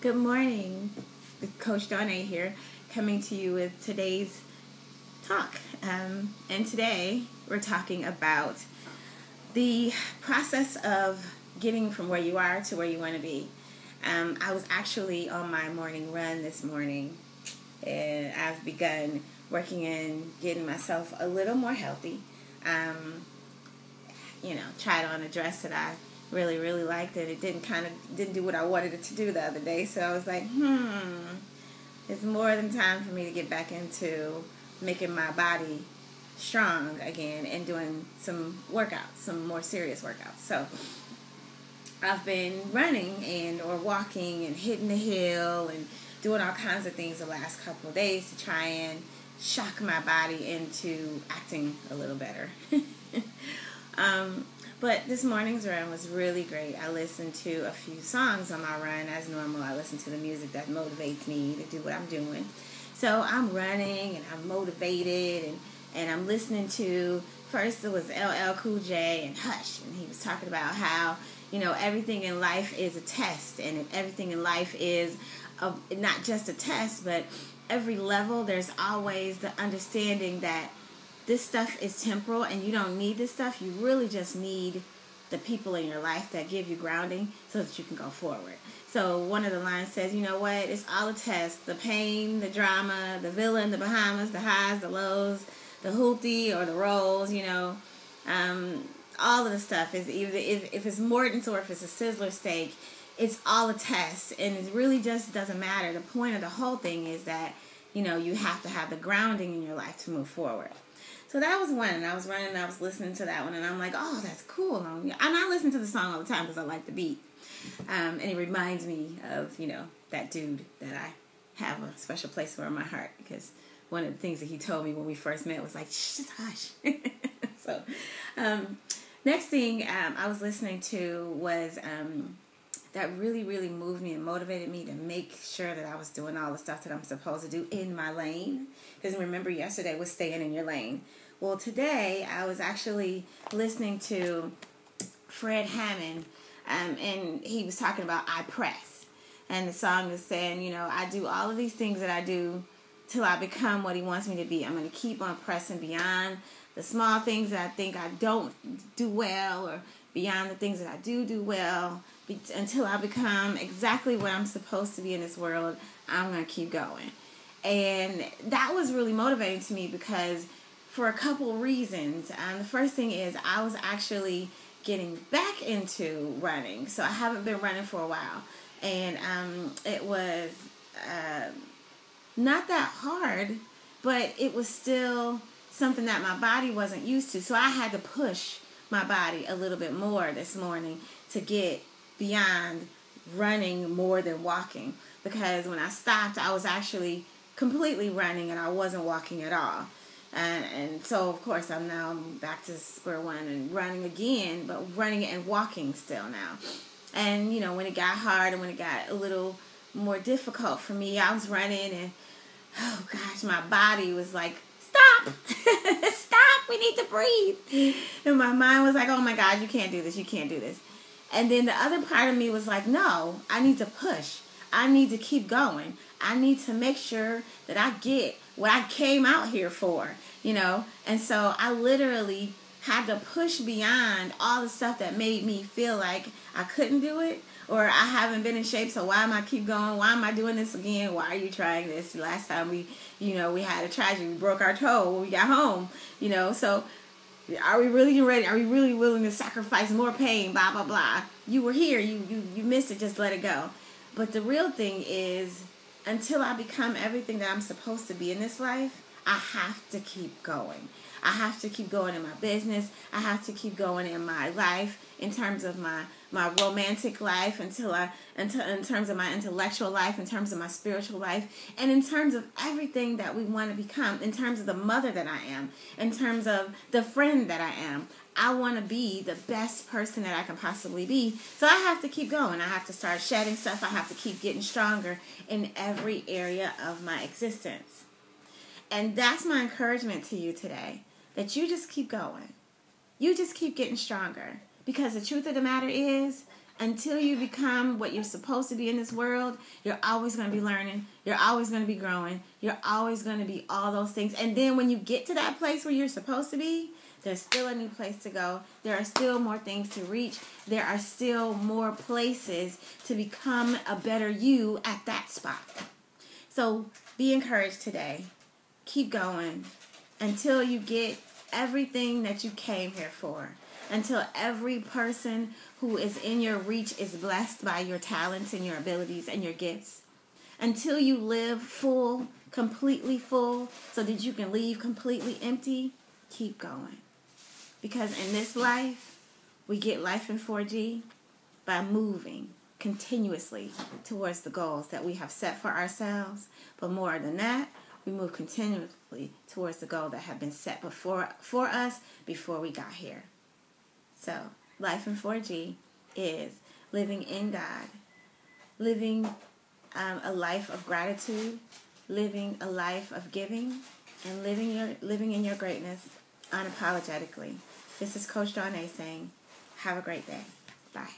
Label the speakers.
Speaker 1: Good morning. Coach Donne here, coming to you with today's talk. And today we're talking about the process of getting from where you are to where you want to be. I was actually on my morning run this morning, and I've begun working in getting myself a little more healthy. Tried on a dress that I really liked it. It didn't do what I wanted it to do the other day. So I was like, it's more than time for me to get back into making my body strong again and doing some workouts, some more serious workouts. So I've been running or walking and hitting the hill and doing all kinds of things the last couple of days to try and shock my body into acting a little better. But this morning's run was really great. I listened to a few songs on my run. As normal, I listen to the music that motivates me to do what I'm doing. So I'm running and I'm motivated and I'm listening to, first it was LL Cool J and Hush. And he was talking about how, everything in life is a test. And everything in life is not just a test, but every level there's always the understanding that this stuff is temporal and you don't need this stuff. You really just need the people in your life that give you grounding so that you can go forward. So one of the lines says, you know what? It's all a test. The pain, the drama, the villain, the Bahamas, the highs, the lows, the hoopty or the rolls, all of the stuff is either if it's Morton's or if it's a Sizzler steak, it's all a test. And it really just doesn't matter. The point of the whole thing is that, you have to have the grounding in your life to move forward. So that was one, and I was running and I was listening to that one, and I'm like, oh, that's cool. And I listen to the song all the time because I like the beat. And it reminds me of, that dude that I have a special place for in my heart, because one of the things that he told me when we first met was like, shh, just hush. So next thing I was listening to was that really moved me and motivated me to make sure that I was doing all the stuff that I'm supposed to do in my lane. Because remember, yesterday was staying in your lane. Well, today I was actually listening to Fred Hammond, and he was talking about I Press. And the song is saying, I do all of these things that I do till I become what he wants me to be. I'm going to keep on pressing beyond the small things that I think I don't do well, or beyond the things that I do well, until I become exactly what I'm supposed to be in this world. I'm going to keep going. And that was really motivating to me because for a couple of reasons. The first thing is I was actually getting back into running. So I haven't been running for a while. And it was not that hard, but it was still something that my body wasn't used to. So I had to push my body a little bit more this morning to get beyond running more than walking. Because when I stopped, I was actually completely running and I wasn't walking at all. And so, of course, I'm now back to square one and running again, but running and walking still now. And, when it got hard and when it got a little more difficult for me, I was running and, oh, gosh, my body was like, stop, stop, we need to breathe. And my mind was like, oh, my God, you can't do this, you can't do this. And then the other part of me was like, no, I need to push. I need to keep going. I need to make sure that I get what I came out here for, And so I literally had to push beyond all the stuff that made me feel like I couldn't do it or I haven't been in shape, so why am I keep going? Why am I doing this again? Why are you trying this? Last time we had a tragedy. We broke our toe when we got home, So are we really ready? Are we really willing to sacrifice more pain? Blah, blah, blah. You were here. You missed it. Just let it go. But the real thing is, until I become everything that I'm supposed to be in this life, I have to keep going. I have to keep going in my business. I have to keep going in my life, in terms of my romantic life, in terms of my intellectual life, in terms of my spiritual life, and in terms of everything that we want to become, in terms of the mother that I am, in terms of the friend that I am. I want to be the best person that I can possibly be. So I have to keep going. I have to start shedding stuff. I have to keep getting stronger in every area of my existence. And that's my encouragement to you today, that you just keep going. You just keep getting stronger. Because the truth of the matter is, Until you become what you're supposed to be in this world, you're always going to be learning. You're always going to be growing. You're always going to be all those things. And then when you get to that place where you're supposed to be, there's still a new place to go. There are still more things to reach. There are still more places to become a better you at that spot. So be encouraged today. Keep going until you get everything that you came here for. Until every person who is in your reach is blessed by your talents and your abilities and your gifts. Until you live full, completely full, so that you can leave completely empty, keep going. Because in this life, we get life in 4G by moving continuously towards the goals that we have set for ourselves. But more than that, we move continuously towards the goal that have been set for us before we got here. So, life in 4G is living in God, living a life of gratitude, living a life of giving, and living in your greatness unapologetically. This is Coach Dawnay saying, have a great day. Bye.